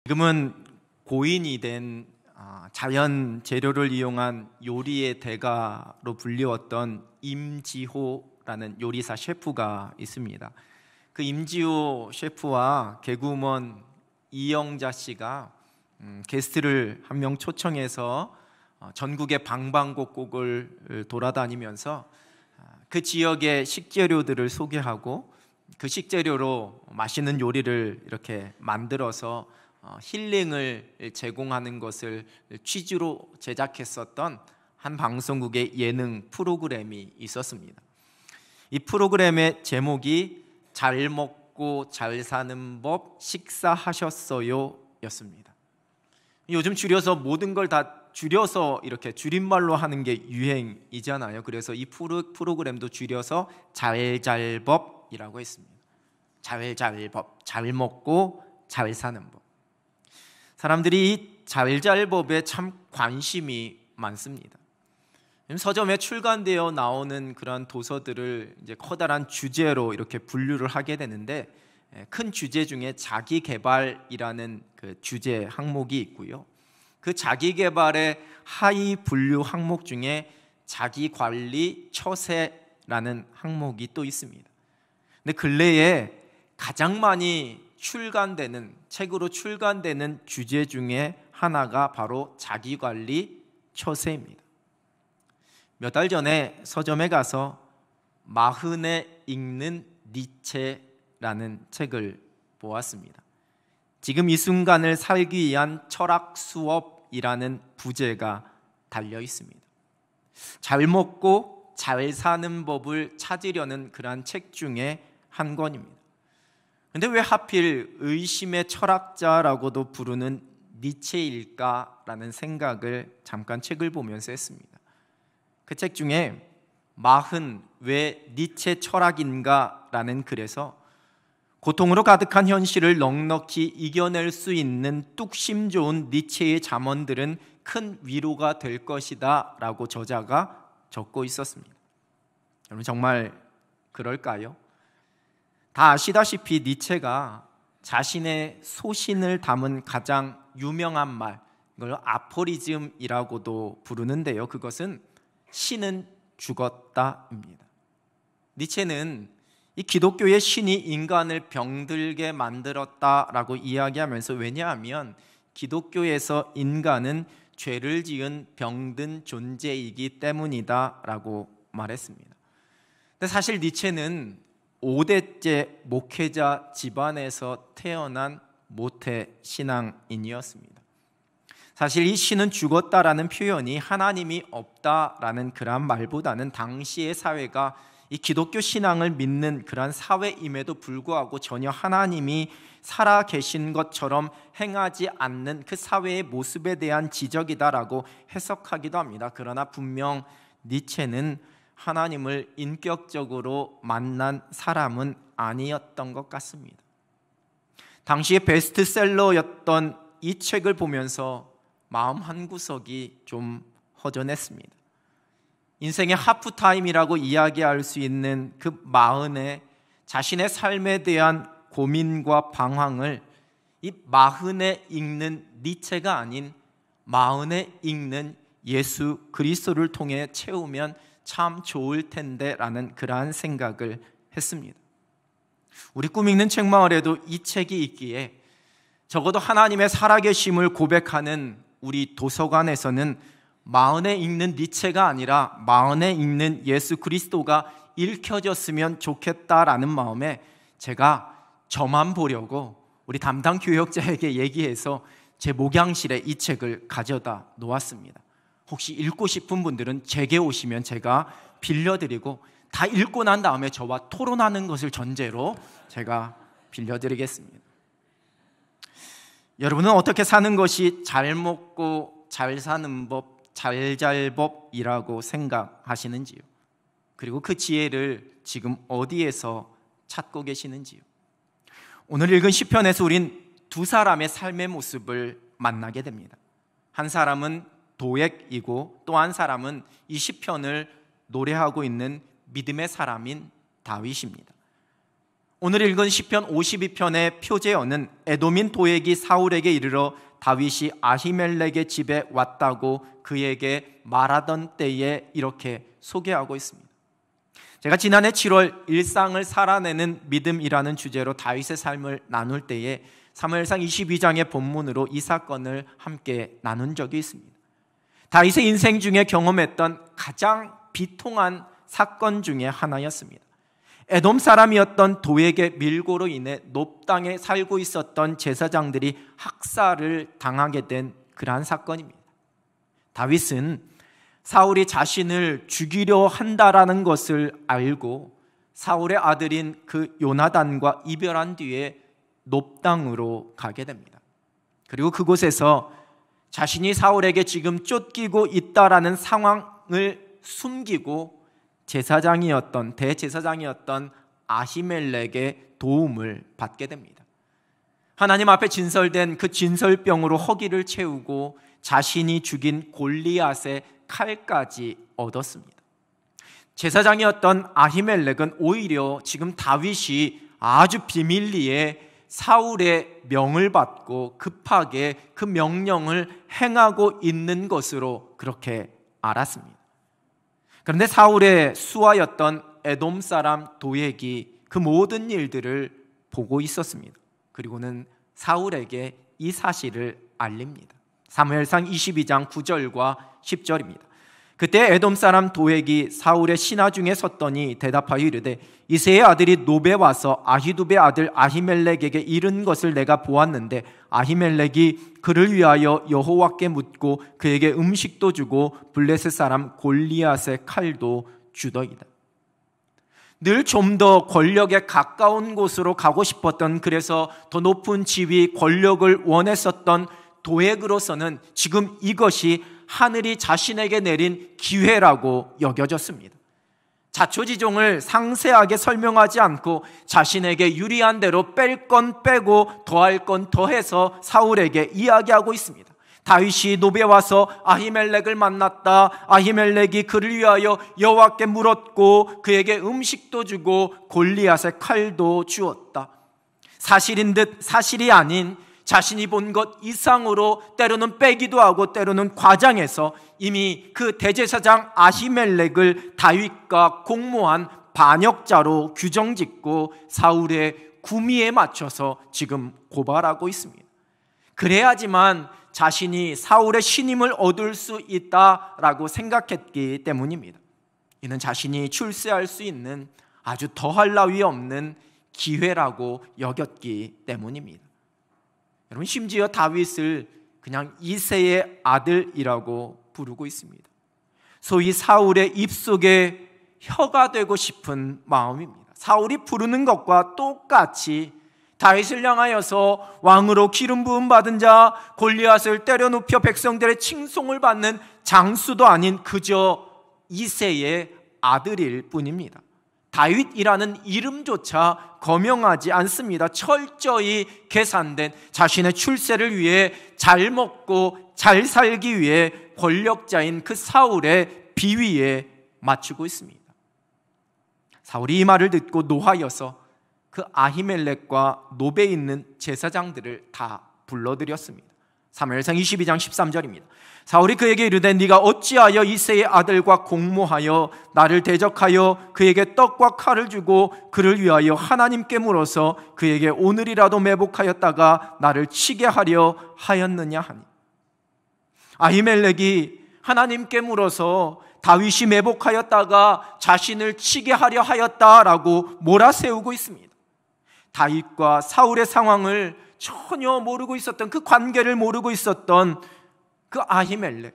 지금은 고인이 된 자연 재료를 이용한 요리의 대가로 불리웠던 임지호라는 요리사 셰프가 있습니다. 그 임지호 셰프와 개그우먼 이영자 씨가 게스트를 한 명 초청해서 전국의 방방곡곡을 돌아다니면서 그 지역의 식재료들을 소개하고 그 식재료로 맛있는 요리를 이렇게 만들어서 힐링을 제공하는 것을 취지로 제작했었던 한 방송국의 예능 프로그램이 있었습니다. 이 프로그램의 제목이 잘 먹고 잘 사는 법 식사하셨어요 였습니다. 요즘 줄여서 모든 걸 다 줄여서 이렇게 줄임말로 하는 게 유행이잖아요. 그래서 이 프로그램도 줄여서 잘잘법이라고 했습니다. 잘잘법, 잘 먹고 잘 사는 법. 사람들이 이 잘잘법에 참 관심이 많습니다. 서점에 출간되어 나오는 그런 도서들을 이제 커다란 주제로 이렇게 분류를 하게 되는데, 큰 주제 중에 자기 개발이라는 그 주제 항목이 있고요. 그 자기 개발의 하위 분류 항목 중에 자기 관리 처세라는 항목이 또 있습니다. 근데 근래에 가장 많이 책으로 출간되는 주제 중에 하나가 바로 자기관리 처세입니다. 몇 달 전에 서점에 가서 마흔에 읽는 니체라는 책을 보았습니다. 지금 이 순간을 살기 위한 철학 수업이라는 부제가 달려 있습니다. 잘 먹고 잘 사는 법을 찾으려는 그러한 책 중에 한 권입니다. 근데 왜 하필 의심의 철학자라고도 부르는 니체일까라는 생각을 잠깐 책을 보면서 했습니다. 그 책 중에 마흔 왜 니체 철학인가라는 글에서 고통으로 가득한 현실을 넉넉히 이겨낼 수 있는 뚝심 좋은 니체의 잠언들은 큰 위로가 될 것이다 라고 저자가 적고 있었습니다. 여러분 정말 그럴까요? 다 아시다시피 니체가 자신의 소신을 담은 가장 유명한 말, 이걸 아포리즘이라고도 부르는데요. 그것은 신은 죽었다입니다. 니체는 이 기독교의 신이 인간을 병들게 만들었다라고 이야기하면서, 왜냐하면 기독교에서 인간은 죄를 지은 병든 존재이기 때문이다라고 말했습니다. 근데 사실 니체는 5대째 목회자 집안에서 태어난 모태 신앙인이었습니다. 사실 이 신은 죽었다라는 표현이 하나님이 없다라는 그런 말보다는 당시의 사회가 이 기독교 신앙을 믿는 그런 사회임에도 불구하고 전혀 하나님이 살아 계신 것처럼 행하지 않는 그 사회의 모습에 대한 지적이다라고 해석하기도 합니다. 그러나 분명 니체는 하나님을 인격적으로 만난 사람은 아니었던 것 같습니다. 당시의 베스트셀러였던 이 책을 보면서 마음 한구석이 좀 허전했습니다. 인생의 하프타임이라고 이야기할 수 있는 그 마흔에 자신의 삶에 대한 고민과 방황을 이 마흔에 읽는 니체가 아닌 마흔에 읽는 예수 그리스도를 통해 채우면 참 좋을 텐데 라는 그러한 생각을 했습니다. 우리 꿈 읽는 책마을에도 이 책이 있기에 적어도 하나님의 살아계심을 고백하는 우리 도서관에서는 마흔에 읽는 니체가 아니라 마흔에 읽는 예수 그리스도가 읽혀졌으면 좋겠다라는 마음에 제가 저만 보려고 우리 담당 교역자에게 얘기해서 제 목양실에 이 책을 가져다 놓았습니다. 혹시 읽고 싶은 분들은 제게 오시면 제가 빌려드리고, 다 읽고 난 다음에 저와 토론하는 것을 전제로 제가 빌려드리겠습니다. 여러분은 어떻게 사는 것이 잘 먹고 잘 사는 법, 잘잘법이라고 생각하시는지요? 그리고 그 지혜를 지금 어디에서 찾고 계시는지요? 오늘 읽은 시편에서 우린 두 사람의 삶의 모습을 만나게 됩니다. 한 사람은 도액이고 또 한 사람은 이 시편을 노래하고 있는 믿음의 사람인 다윗입니다. 오늘 읽은 시편 52편의 표제어는 에돔인 도액이 사울에게 이르러 다윗이 아히멜렉의 집에 왔다고 그에게 말하던 때에 이렇게 소개하고 있습니다. 제가 지난해 7월 일상을 살아내는 믿음이라는 주제로 다윗의 삶을 나눌 때에 사무엘상 22장의 본문으로 이 사건을 함께 나눈 적이 있습니다. 다윗의 인생 중에 경험했던 가장 비통한 사건 중에 하나였습니다. 에돔 사람이었던 도액의 밀고로 인해 놉 땅에 살고 있었던 제사장들이 학살을 당하게 된 그러한 사건입니다. 다윗은 사울이 자신을 죽이려 한다라는 것을 알고 사울의 아들인 그 요나단과 이별한 뒤에 놉 땅으로 가게 됩니다. 그리고 그곳에서 자신이 사울에게 지금 쫓기고 있다라는 상황을 숨기고 대제사장이었던 아히멜렉의 도움을 받게 됩니다. 하나님 앞에 진설된 그 진설병으로 허기를 채우고 자신이 죽인 골리앗의 칼까지 얻었습니다. 제사장이었던 아히멜렉은 오히려 지금 다윗이 아주 비밀리에 사울의 명을 받고 급하게 그 명령을 행하고 있는 것으로 그렇게 알았습니다. 그런데 사울의 수하였던 에돔 사람 도액이 그 모든 일들을 보고 있었습니다. 그리고는 사울에게 이 사실을 알립니다. 사무엘상 22장 9절과 10절입니다. 그때 에돔 사람 도액이 사울의 신하 중에 섰더니 대답하여 이르되 이새의 아들이 노베 와서 아히두베 아들 아히멜렉에게 이른 것을 내가 보았는데 아히멜렉이 그를 위하여 여호와께 묻고 그에게 음식도 주고 블레셋 사람 골리앗의 칼도 주더이다. 늘 좀 더 권력에 가까운 곳으로 가고 싶었던, 그래서 더 높은 지위, 권력을 원했었던 도액으로서는 지금 이것이 하늘이 자신에게 내린 기회라고 여겨졌습니다. 자초지종을 상세하게 설명하지 않고 자신에게 유리한 대로 뺄 건 빼고 더할 건 더해서 사울에게 이야기하고 있습니다. 다윗이 노베 와서 아히멜렉을 만났다. 아히멜렉이 그를 위하여 여호와께 물었고 그에게 음식도 주고 골리앗의 칼도 주었다. 사실인 듯 사실이 아닌 자신이 본 것 이상으로 때로는 빼기도 하고 때로는 과장해서 이미 그 대제사장 아히멜렉을 다윗과 공모한 반역자로 규정짓고 사울의 구미에 맞춰서 지금 고발하고 있습니다. 그래야지만 자신이 사울의 신임을 얻을 수 있다라고 생각했기 때문입니다. 이는 자신이 출세할 수 있는 아주 더할 나위 없는 기회라고 여겼기 때문입니다. 여러분, 심지어 다윗을 그냥 이새의 아들이라고 부르고 있습니다. 소위 사울의 입속에 혀가 되고 싶은 마음입니다. 사울이 부르는 것과 똑같이 다윗을 향하여서 왕으로 기름 부음 받은 자, 골리앗을 때려 눕혀 백성들의 칭송을 받는 장수도 아닌 그저 이새의 아들일 뿐입니다. 다윗이라는 이름조차 거명하지 않습니다. 철저히 계산된 자신의 출세를 위해 잘 먹고 잘 살기 위해 권력자인 그 사울의 비위에 맞추고 있습니다. 사울이 이 말을 듣고 노하여서 그 아히멜렉과 노베에 있는 제사장들을 다 불러들였습니다. 사무엘상 22장 13절입니다. 사울이 그에게 이르되 네가 어찌하여 이새의 아들과 공모하여 나를 대적하여 그에게 떡과 칼을 주고 그를 위하여 하나님께 물어서 그에게 오늘이라도 매복하였다가 나를 치게 하려 하였느냐 하니. 아히멜렉이 하나님께 물어서 다윗이 매복하였다가 자신을 치게 하려 하였다라고 몰아세우고 있습니다. 다윗과 사울의 상황을 전혀 모르고 있었던, 그 관계를 모르고 있었던 그 아히멜렉,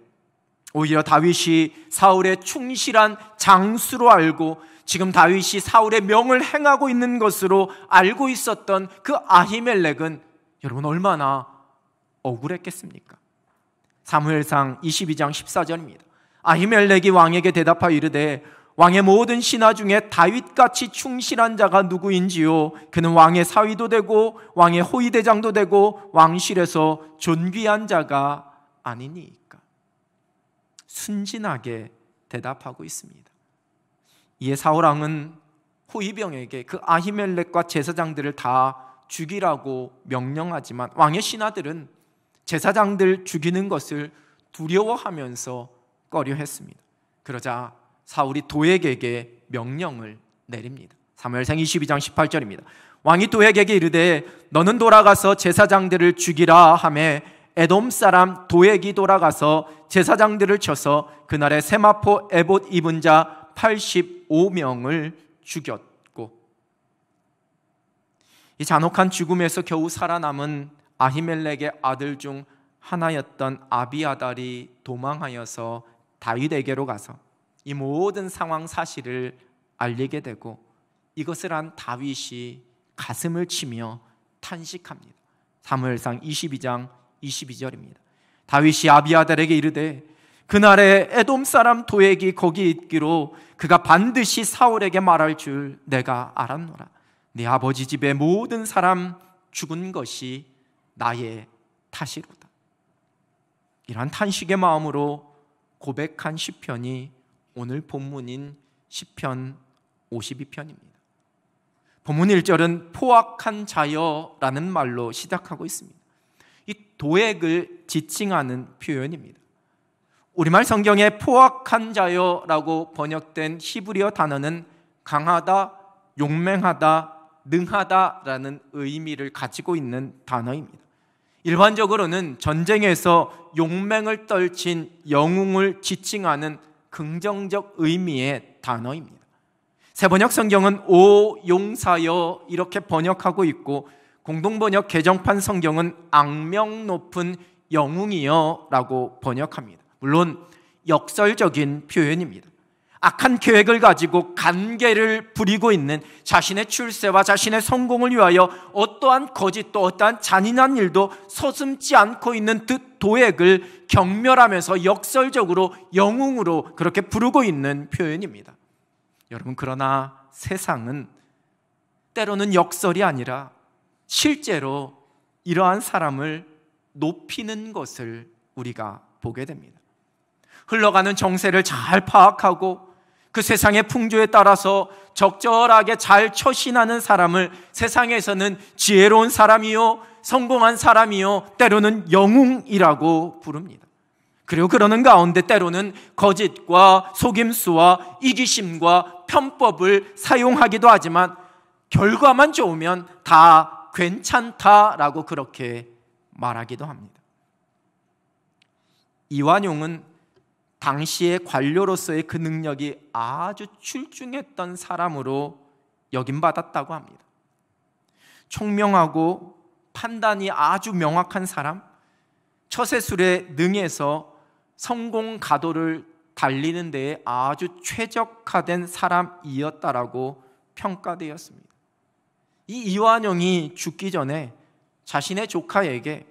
오히려 다윗이 사울의 충실한 장수로 알고 지금 다윗이 사울의 명을 행하고 있는 것으로 알고 있었던 그 아히멜렉은 여러분 얼마나 억울했겠습니까? 사무엘상 22장 14절입니다. 아히멜렉이 왕에게 대답하여 이르되 왕의 모든 신하 중에 다윗같이 충실한 자가 누구인지요? 그는 왕의 사위도 되고 왕의 호위대장도 되고 왕실에서 존귀한 자가 아니니까. 순진하게 대답하고 있습니다. 이에 사울왕은 호위병에게 그 아히멜렉과 제사장들을 다 죽이라고 명령하지만 왕의 신하들은 제사장들 죽이는 것을 두려워하면서 꺼려했습니다. 그러자 사울이 도액에게 명령을 내립니다. 사무엘상 22장 18절입니다. 왕이 도액에게 이르되 너는 돌아가서 제사장들을 죽이라 하매 에돔 사람 도액이 돌아가서 제사장들을 쳐서 그날에 세마포 에봇 입은 자 85명을 죽였고, 이 잔혹한 죽음에서 겨우 살아남은 아히멜렉의 아들 중 하나였던 아비아달이 도망하여서 다윗에게로 가서 이 모든 상황 사실을 알리게 되고, 이것을 안 다윗이 가슴을 치며 탄식합니다. 사무엘상 22장 22절입니다. 다윗이 아비아달에게 이르되 그날에 에돔 사람 도액이 거기 있기로 그가 반드시 사울에게 말할 줄 내가 알았노라. 네 아버지 집의 모든 사람 죽은 것이 나의 탓이로다. 이러한 탄식의 마음으로 고백한 시편이 오늘 본문인 시편 52편입니다. 본문 1절은 포악한 자여라는 말로 시작하고 있습니다. 이 도액을 지칭하는 표현입니다. 우리말 성경에 포악한 자여라고 번역된 히브리어 단어는 강하다, 용맹하다, 능하다라는 의미를 가지고 있는 단어입니다. 일반적으로는 전쟁에서 용맹을 떨친 영웅을 지칭하는 긍정적 의미의 단어입니다. 새번역 성경은 오 용사여 이렇게 번역하고 있고, 공동번역 개정판 성경은 악명 높은 영웅이여 라고 번역합니다. 물론 역설적인 표현입니다. 악한 계획을 가지고 간계를 부리고 있는, 자신의 출세와 자신의 성공을 위하여 어떠한 거짓도 어떠한 잔인한 일도 서슴지 않고 있는 도액을 경멸하면서 역설적으로 영웅으로 그렇게 부르고 있는 표현입니다. 여러분, 그러나 세상은 때로는 역설이 아니라 실제로 이러한 사람을 높이는 것을 우리가 보게 됩니다. 흘러가는 정세를 잘 파악하고 그 세상의 풍조에 따라서 적절하게 잘 처신하는 사람을 세상에서는 지혜로운 사람이요, 성공한 사람이요, 때로는 영웅이라고 부릅니다. 그리고 그러는 가운데 때로는 거짓과 속임수와 이기심과 편법을 사용하기도 하지만 결과만 좋으면 다 괜찮다라고 그렇게 말하기도 합니다. 이완용은 당시의 관료로서의 그 능력이 아주 출중했던 사람으로 여김받았다고 합니다. 총명하고 판단이 아주 명확한 사람, 처세술에 능해서 성공 가도를 달리는 데에 아주 최적화된 사람이었다라고 평가되었습니다. 이 이완용이 죽기 전에 자신의 조카에게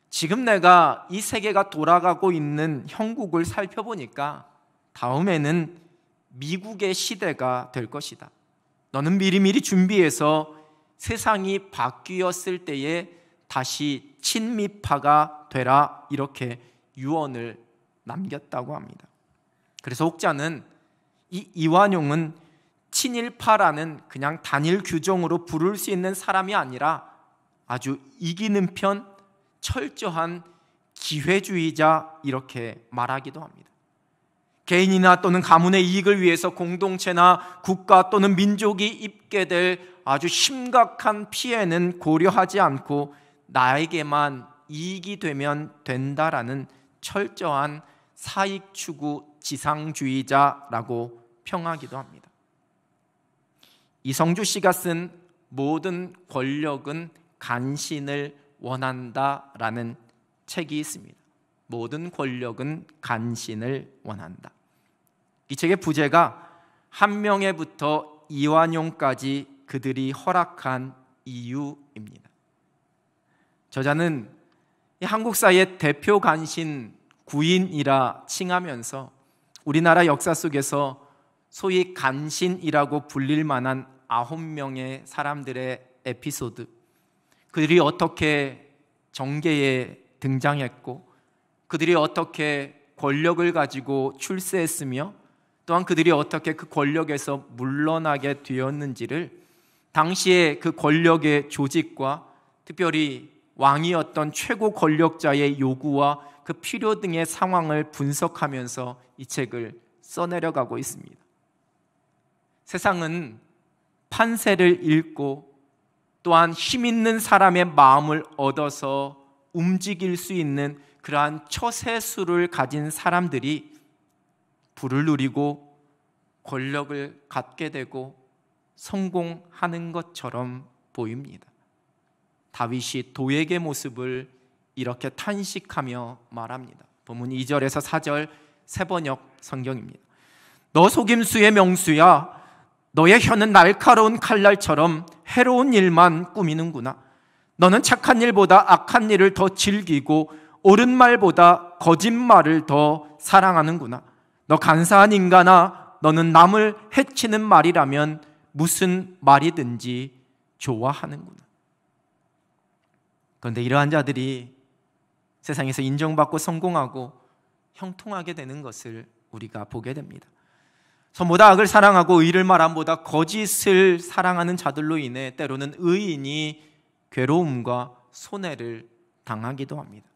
지금 내가 이 세계가 돌아가고 있는 형국을 살펴보니까 다음에는 미국의 시대가 될 것이다. 너는 미리미리 준비해서 세상이 바뀌었을 때에 다시 친미파가 되라, 이렇게 유언을 남겼다고 합니다. 그래서 혹자는 이 이완용은 친일파라는 그냥 단일 규정으로 부를 수 있는 사람이 아니라 아주 이기는 편, 철저한 기회주의자, 이렇게 말하기도 합니다. 개인이나 또는 가문의 이익을 위해서 공동체나 국가 또는 민족이 입게 될 아주 심각한 피해는 고려하지 않고 나에게만 이익이 되면 된다라는 철저한 사익 추구 지상주의자라고 평하기도 합니다. 이성주 씨가 쓴 모든 권력은 간신을 원한다라는 책이 있습니다. 모든 권력은 간신을 원한다. 이 책의 부제가 한명회부터 이완용까지 그들이 허락한 이유입니다. 저자는 한국사의 대표 간신 구인이라 칭하면서 우리나라 역사 속에서 소위 간신이라고 불릴 만한 9명의 사람들의 에피소드, 그들이 어떻게 정계에 등장했고 그들이 어떻게 권력을 가지고 출세했으며 또한 그들이 어떻게 그 권력에서 물러나게 되었는지를 당시의 그 권력의 조직과 특별히 왕이었던 최고 권력자의 요구와 그 필요 등의 상황을 분석하면서 이 책을 써내려가고 있습니다. 세상은 판세를 읽고 또한 힘 있는 사람의 마음을 얻어서 움직일 수 있는 그러한 처세술을 가진 사람들이 부를 누리고 권력을 갖게 되고 성공하는 것처럼 보입니다. 다윗이 도액의 모습을 이렇게 탄식하며 말합니다. 본문 2절에서 4절 세번역 성경입니다. 너 속임수의 명수야, 너의 혀는 날카로운 칼날처럼 해로운 일만 꾸미는구나. 너는 착한 일보다 악한 일을 더 즐기고 옳은 말보다 거짓말을 더 사랑하는구나. 너 간사한 인간아, 너는 남을 해치는 말이라면 무슨 말이든지 좋아하는구나. 그런데 이러한 자들이 세상에서 인정받고 성공하고 형통하게 되는 것을 우리가 보게 됩니다. 선보다 악을 사랑하고 의를 말함보다 거짓을 사랑하는 자들로 인해 때로는 의인이 괴로움과 손해를 당하기도 합니다.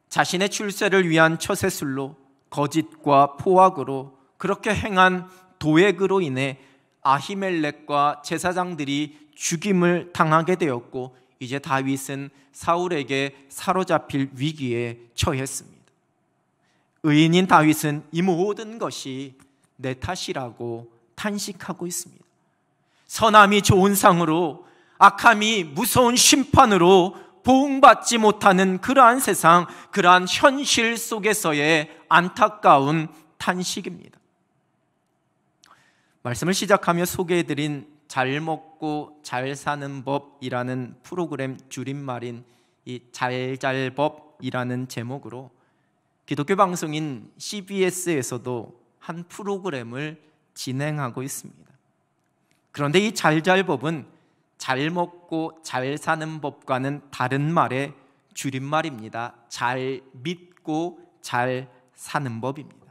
자신의 출세를 위한 처세술로 거짓과 포악으로 그렇게 행한 도액으로 인해 아히멜렉과 제사장들이 죽임을 당하게 되었고 이제 다윗은 사울에게 사로잡힐 위기에 처했습니다. 의인인 다윗은 이 모든 것이 내 탓이라고 탄식하고 있습니다. 선함이 좋은 상으로 악함이 무서운 심판으로 보응받지 못하는 그러한 세상, 그러한 현실 속에서의 안타까운 탄식입니다. 말씀을 시작하며 소개해드린 잘 먹고 잘 사는 법이라는 프로그램 줄임말인 이 잘잘법이라는 제목으로 기독교 방송인 CBS에서도 한 프로그램을 진행하고 있습니다. 그런데 이 잘잘법은 잘 먹고 잘 사는 법과는 다른 말의 줄임말입니다. 잘 믿고 잘 사는 법입니다.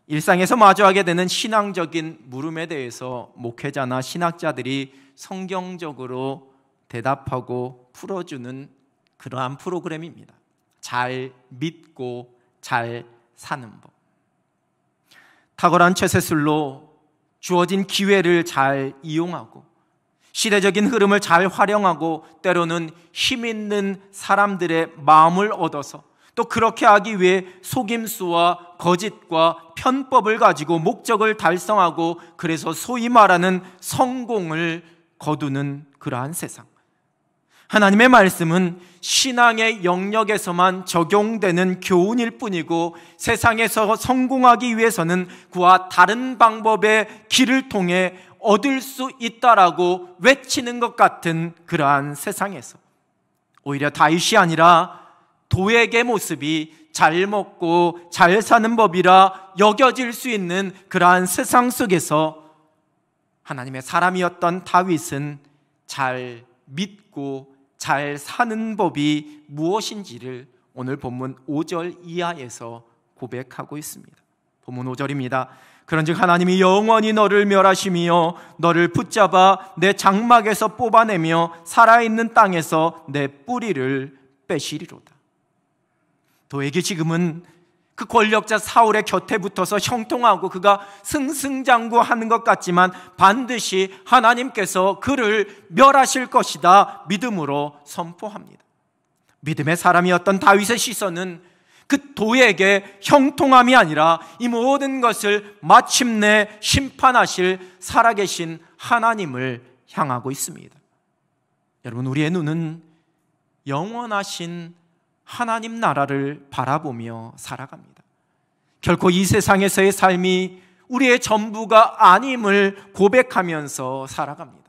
일상에서 마주하게 되는 신앙적인 물음에 대해서 목회자나 신학자들이 성경적으로 대답하고 풀어주는 그러한 프로그램입니다. 잘 믿고 잘 사는 법. 탁월한 처세술로 주어진 기회를 잘 이용하고 시대적인 흐름을 잘 활용하고 때로는 힘 있는 사람들의 마음을 얻어서 또 그렇게 하기 위해 속임수와 거짓과 편법을 가지고 목적을 달성하고 그래서 소위 말하는 성공을 거두는 그러한 세상. 하나님의 말씀은 신앙의 영역에서만 적용되는 교훈일 뿐이고 세상에서 성공하기 위해서는 그와 다른 방법의 길을 통해 얻을 수 있다라고 외치는 것 같은 그러한 세상에서 오히려 다윗이 아니라 도액의 모습이 잘 먹고 잘 사는 법이라 여겨질 수 있는 그러한 세상 속에서 하나님의 사람이었던 다윗은 잘 믿고 잘 사는 법이 무엇인지를 오늘 본문 5절 이하에서 고백하고 있습니다. 본문 5절입니다. 그런즉 하나님이 영원히 너를 멸하시며 너를 붙잡아 내 장막에서 뽑아내며 살아있는 땅에서 내 뿌리를 빼시리로다. 도액이 지금은 그 권력자 사울의 곁에 붙어서 형통하고 그가 승승장구하는 것 같지만 반드시 하나님께서 그를 멸하실 것이다 믿음으로 선포합니다. 믿음의 사람이었던 다윗의 시선은 그 도액의 형통함이 아니라 이 모든 것을 마침내 심판하실 살아계신 하나님을 향하고 있습니다. 여러분, 우리의 눈은 영원하신 하나님 나라를 바라보며 살아갑니다. 결코 이 세상에서의 삶이 우리의 전부가 아님을 고백하면서 살아갑니다.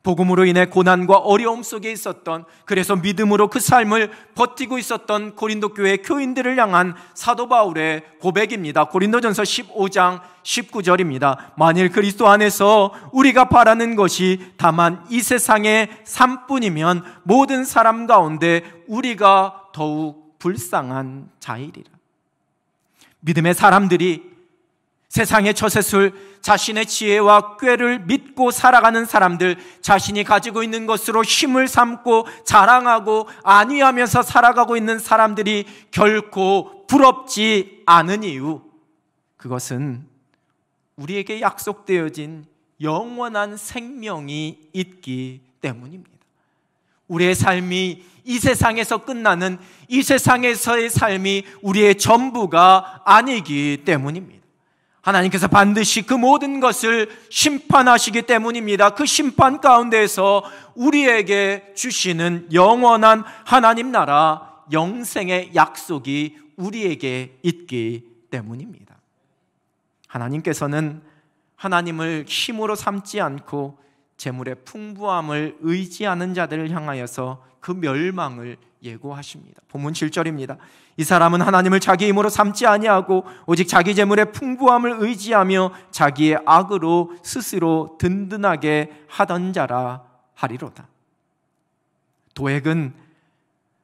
복음으로 인해 고난과 어려움 속에 있었던, 그래서 믿음으로 그 삶을 버티고 있었던 고린도 교회 교인들을 향한 사도 바울의 고백입니다. 고린도전서 15장 19절입니다. 만일 그리스도 안에서 우리가 바라는 것이 다만 이 세상의 삶뿐이면 모든 사람 가운데 우리가 더욱 불쌍한 자이리라. 믿음의 사람들이 세상의 처세술, 자신의 지혜와 꾀를 믿고 살아가는 사람들, 자신이 가지고 있는 것으로 힘을 삼고 자랑하고 안위하면서 살아가고 있는 사람들이 결코 부럽지 않은 이유, 그것은 우리에게 약속되어진 영원한 생명이 있기 때문입니다. 우리의 삶이 이 세상에서 끝나는, 이 세상에서의 삶이 우리의 전부가 아니기 때문입니다. 하나님께서 반드시 그 모든 것을 심판하시기 때문입니다. 그 심판 가운데에서 우리에게 주시는 영원한 하나님 나라, 영생의 약속이 우리에게 있기 때문입니다. 하나님께서는 하나님을 힘으로 삼지 않고 재물의 풍부함을 의지하는 자들을 향하여서 그 멸망을 예고하십니다. 본문 7절입니다. 이 사람은 하나님을 자기 힘으로 삼지 아니하고 오직 자기 재물의 풍부함을 의지하며 자기의 악으로 스스로 든든하게 하던 자라 하리로다. 도액은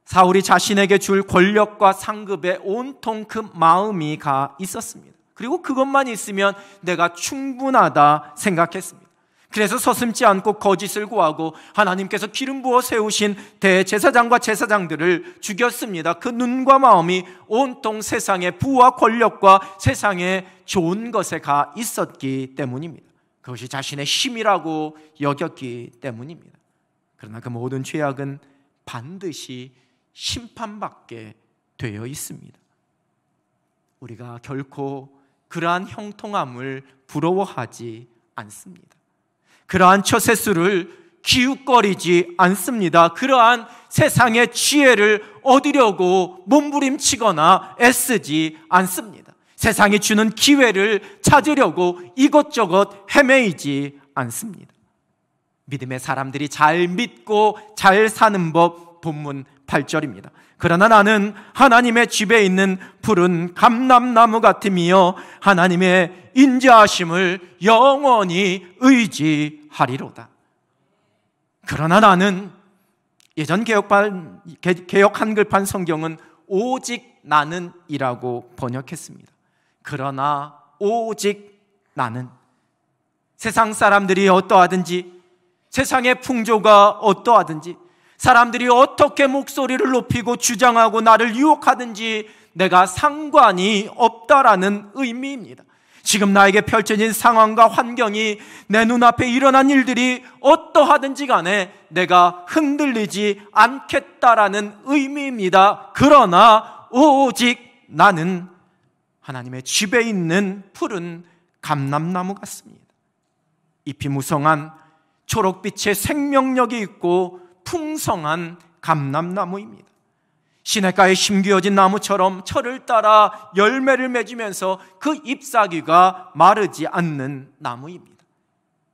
사울이 자신에게 줄 권력과 상급에 온통 그 마음이 가 있었습니다. 그리고 그것만 있으면 내가 충분하다 생각했습니다. 그래서 서슴지 않고 거짓을 구하고 하나님께서 기름 부어 세우신 대제사장과 제사장들을 죽였습니다. 그 눈과 마음이 온통 세상의 부와 권력과 세상의 좋은 것에 가 있었기 때문입니다. 그것이 자신의 힘이라고 여겼기 때문입니다. 그러나 그 모든 죄악은 반드시 심판받게 되어 있습니다. 우리가 결코 그러한 형통함을 부러워하지 않습니다. 그러한 처세술을 기웃거리지 않습니다. 그러한 세상의 지혜를 얻으려고 몸부림치거나 애쓰지 않습니다. 세상이 주는 기회를 찾으려고 이것저것 헤매이지 않습니다. 믿음의 사람들이 잘 믿고 잘 사는 법, 본문 8절입니다. 그러나 나는 하나님의 집에 있는 푸른 감람나무 같으며 하나님의 인자하심을 영원히 의지하리로다. 그러나 나는, 예전 개역 한글판 성경은 오직 나는이라고 번역했습니다. 그러나 오직 나는, 세상 사람들이 어떠하든지, 세상의 풍조가 어떠하든지, 사람들이 어떻게 목소리를 높이고 주장하고 나를 유혹하든지 내가 상관이 없다라는 의미입니다. 지금 나에게 펼쳐진 상황과 환경이, 내 눈앞에 일어난 일들이 어떠하든지 간에 내가 흔들리지 않겠다라는 의미입니다. 그러나 오직 나는 하나님의 집에 있는 푸른 감람나무 같습니다. 잎이 무성한 초록빛의 생명력이 있고 풍성한 감람나무입니다. 시냇가에 심기어진 나무처럼 철을 따라 열매를 맺으면서 그 잎사귀가 마르지 않는 나무입니다.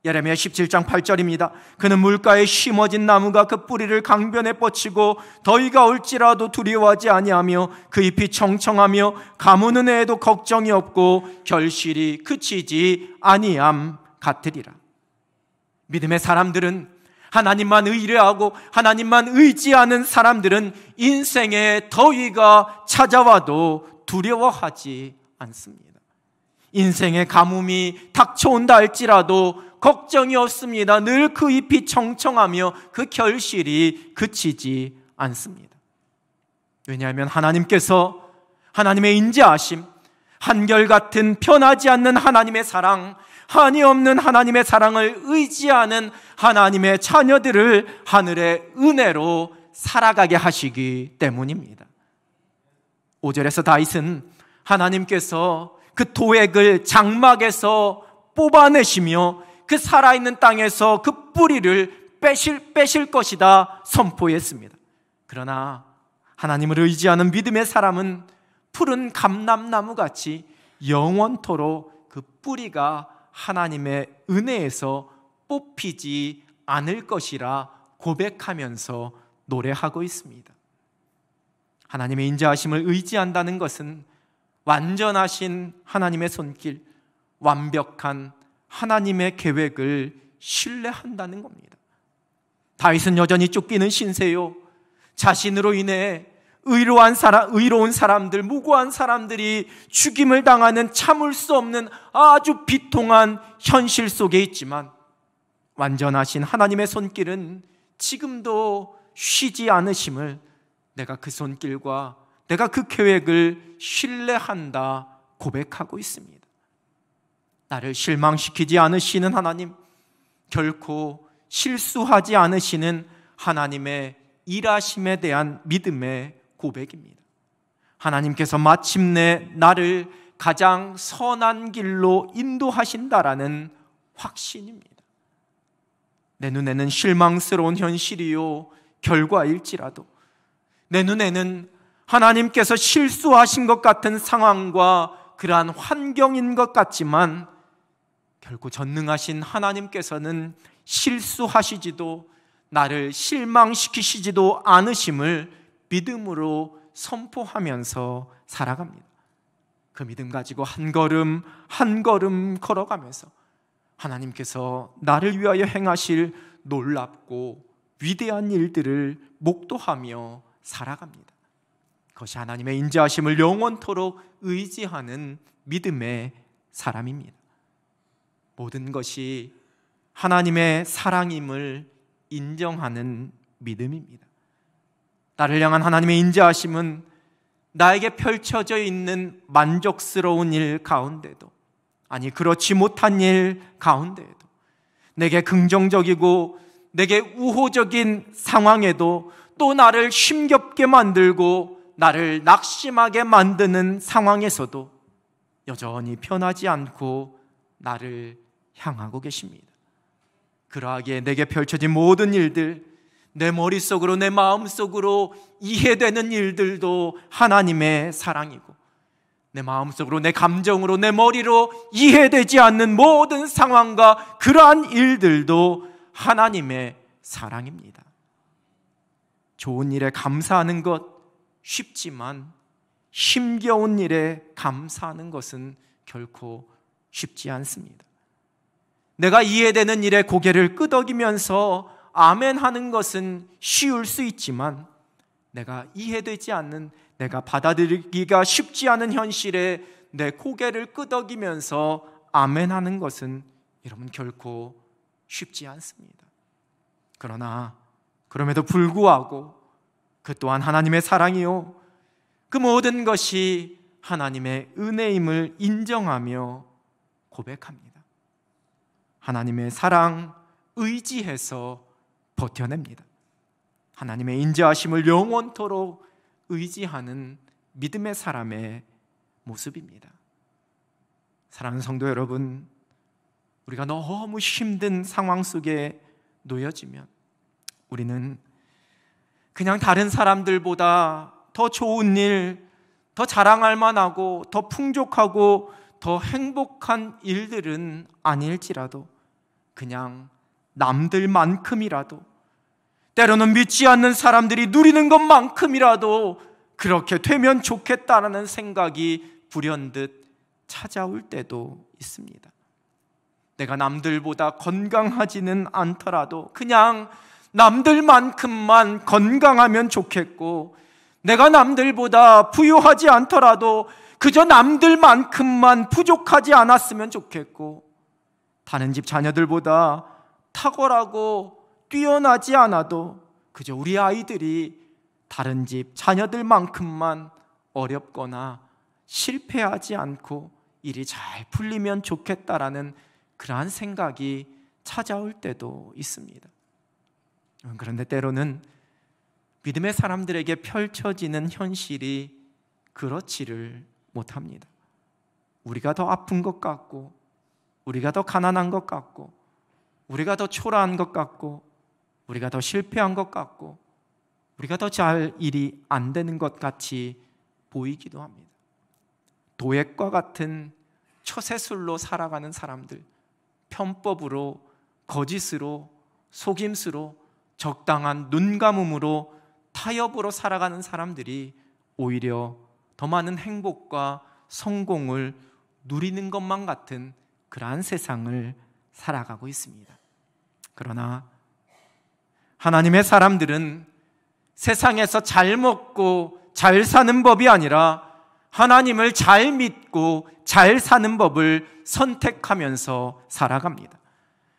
예레미야 17장 8절입니다. 그는 물가에 심어진 나무가 그 뿌리를 강변에 뻗치고 더위가 올지라도 두려워하지 아니하며 그 잎이 청청하며 가무는 애에도 걱정이 없고 결실이 그치지 아니함 같으리라. 믿음의 사람들은, 하나님만 의뢰하고 하나님만 의지하는 사람들은 인생의 더위가 찾아와도 두려워하지 않습니다. 인생의 가뭄이 닥쳐온다 할지라도 걱정이 없습니다. 늘 그 잎이 청청하며 그 결실이 그치지 않습니다. 왜냐하면 하나님께서 하나님의 인자하심, 한결같은 변하지 않는 하나님의 사랑, 한이 없는 하나님의 사랑을 의지하는 하나님의 자녀들을 하늘의 은혜로 살아가게 하시기 때문입니다. 5절에서 다윗은 하나님께서 그 도액을 장막에서 뽑아내시며 그 살아있는 땅에서 그 뿌리를 빼실 것이다 선포했습니다. 그러나 하나님을 의지하는 믿음의 사람은 푸른 감람나무같이 영원토록 그 뿌리가 하나님의 은혜에서 뽑히지 않을 것이라 고백하면서 노래하고 있습니다. 하나님의 인자하심을 의지한다는 것은 완전하신 하나님의 손길, 완벽한 하나님의 계획을 신뢰한다는 겁니다. 다윗은 여전히 쫓기는 신세요, 자신으로 인해 의로운 사람들, 무고한 사람들이 죽임을 당하는 참을 수 없는 아주 비통한 현실 속에 있지만, 완전하신 하나님의 손길은 지금도 쉬지 않으심을 내가 그 손길과 내가 그 계획을 신뢰한다 고백하고 있습니다. 나를 실망시키지 않으시는 하나님, 결코 실수하지 않으시는 하나님의 일하심에 대한 믿음의 고백입니다. 하나님께서 마침내 나를 가장 선한 길로 인도하신다라는 확신입니다. 내 눈에는 실망스러운 현실이요 결과일지라도, 내 눈에는 하나님께서 실수하신 것 같은 상황과 그러한 환경인 것 같지만, 결코 전능하신 하나님께서는 실수하시지도 나를 실망시키시지도 않으심을 믿음으로 선포하면서 살아갑니다. 그 믿음 가지고 한 걸음 한 걸음 걸어가면서 하나님께서 나를 위하여 행하실 놀랍고 위대한 일들을 목도하며 살아갑니다. 그것이 하나님의 인자하심을 영원토록 의지하는 믿음의 사람입니다. 모든 것이 하나님의 사랑임을 인정하는 믿음입니다. 나를 향한 하나님의 인자하심은 나에게 펼쳐져 있는 만족스러운 일 가운데도, 아니 그렇지 못한 일 가운데에도, 내게 긍정적이고 내게 우호적인 상황에도, 또 나를 힘겹게 만들고 나를 낙심하게 만드는 상황에서도 여전히 변하지 않고 나를 향하고 계십니다. 그러하기에 내게 펼쳐진 모든 일들, 내 머릿속으로 내 마음속으로 이해되는 일들도 하나님의 사랑이고, 내 마음속으로 내 감정으로 내 머리로 이해되지 않는 모든 상황과 그러한 일들도 하나님의 사랑입니다. 좋은 일에 감사하는 것 쉽지만 힘겨운 일에 감사하는 것은 결코 쉽지 않습니다. 내가 이해되는 일에 고개를 끄덕이면서 아멘 하는 것은 쉬울 수 있지만, 내가 이해되지 않는, 내가 받아들이기가 쉽지 않은 현실에 내 고개를 끄덕이면서 아멘 하는 것은 여러분 결코 쉽지 않습니다. 그러나 그럼에도 불구하고 그 또한 하나님의 사랑이요, 그 모든 것이 하나님의 은혜임을 인정하며 고백합니다. 하나님의 사랑 의지해서 버텨냅니다. 하나님의 인자하심을 영원토록 의지하는 믿음의 사람의 모습입니다. 사랑하는 성도 여러분, 우리가 너무 힘든 상황 속에 놓여지면 우리는 그냥 다른 사람들보다 더 좋은 일, 더 자랑할 만하고 더 풍족하고 더 행복한 일들은 아닐지라도 그냥 남들만큼이라도, 때로는 믿지 않는 사람들이 누리는 것만큼이라도 그렇게 되면 좋겠다라는 생각이 불현듯 찾아올 때도 있습니다. 내가 남들보다 건강하지는 않더라도 그냥 남들만큼만 건강하면 좋겠고, 내가 남들보다 부유하지 않더라도 그저 남들만큼만 부족하지 않았으면 좋겠고, 다른 집 자녀들보다 탁월하고 뛰어나지 않아도 그저 우리 아이들이 다른 집 자녀들만큼만 어렵거나 실패하지 않고 일이 잘 풀리면 좋겠다라는 그러한 생각이 찾아올 때도 있습니다. 그런데 때로는 믿음의 사람들에게 펼쳐지는 현실이 그렇지를 못합니다. 우리가 더 아픈 것 같고, 우리가 더 가난한 것 같고, 우리가 더 초라한 것 같고, 우리가 더 실패한 것 같고, 우리가 더 잘 일이 안 되는 것 같이 보이기도 합니다. 도액과 같은 처세술로 살아가는 사람들, 편법으로, 거짓으로, 속임수로, 적당한 눈감음으로, 타협으로 살아가는 사람들이 오히려 더 많은 행복과 성공을 누리는 것만 같은 그러한 세상을 살아가고 있습니다. 그러나 하나님의 사람들은 세상에서 잘 먹고 잘 사는 법이 아니라 하나님을 잘 믿고 잘 사는 법을 선택하면서 살아갑니다.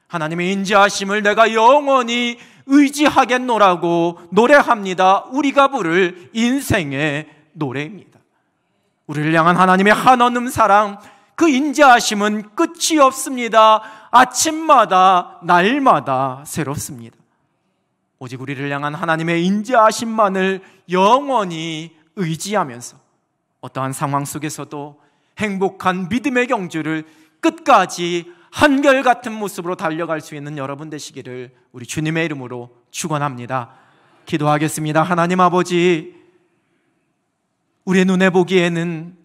하나님의 인자하심을 내가 영원히 의지하겠노라고 노래합니다. 우리가 부를 인생의 노래입니다. 우리를 향한 하나님의 한없는 사랑, 그 인자하심은 끝이 없습니다. 아침마다 날마다 새롭습니다. 오직 우리를 향한 하나님의 인자하심만을 영원히 의지하면서 어떠한 상황 속에서도 행복한 믿음의 경주를 끝까지 한결같은 모습으로 달려갈 수 있는 여러분 되시기를 우리 주님의 이름으로 축원합니다. 기도하겠습니다. 하나님 아버지, 우리의 눈에 보기에는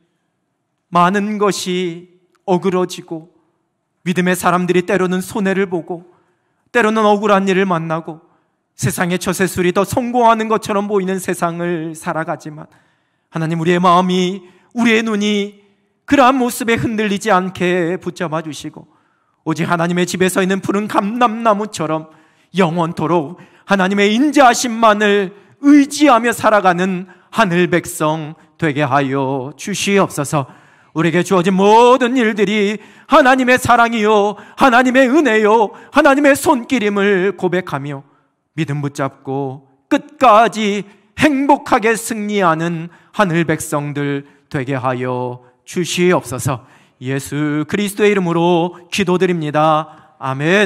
많은 것이 어그러지고 믿음의 사람들이 때로는 손해를 보고 때로는 억울한 일을 만나고 세상의 처세술이 더 성공하는 것처럼 보이는 세상을 살아가지만 하나님, 우리의 마음이, 우리의 눈이 그러한 모습에 흔들리지 않게 붙잡아 주시고 오직 하나님의 집에 서 있는 푸른 감람나무처럼 영원토록 하나님의 인자하심만을 의지하며 살아가는 하늘 백성 되게 하여 주시옵소서. 우리에게 주어진 모든 일들이 하나님의 사랑이요, 하나님의 은혜요, 하나님의 손길임을 고백하며 믿음 붙잡고 끝까지 행복하게 승리하는 하늘 백성들 되게 하여 주시옵소서. 예수 그리스도의 이름으로 기도드립니다. 아멘.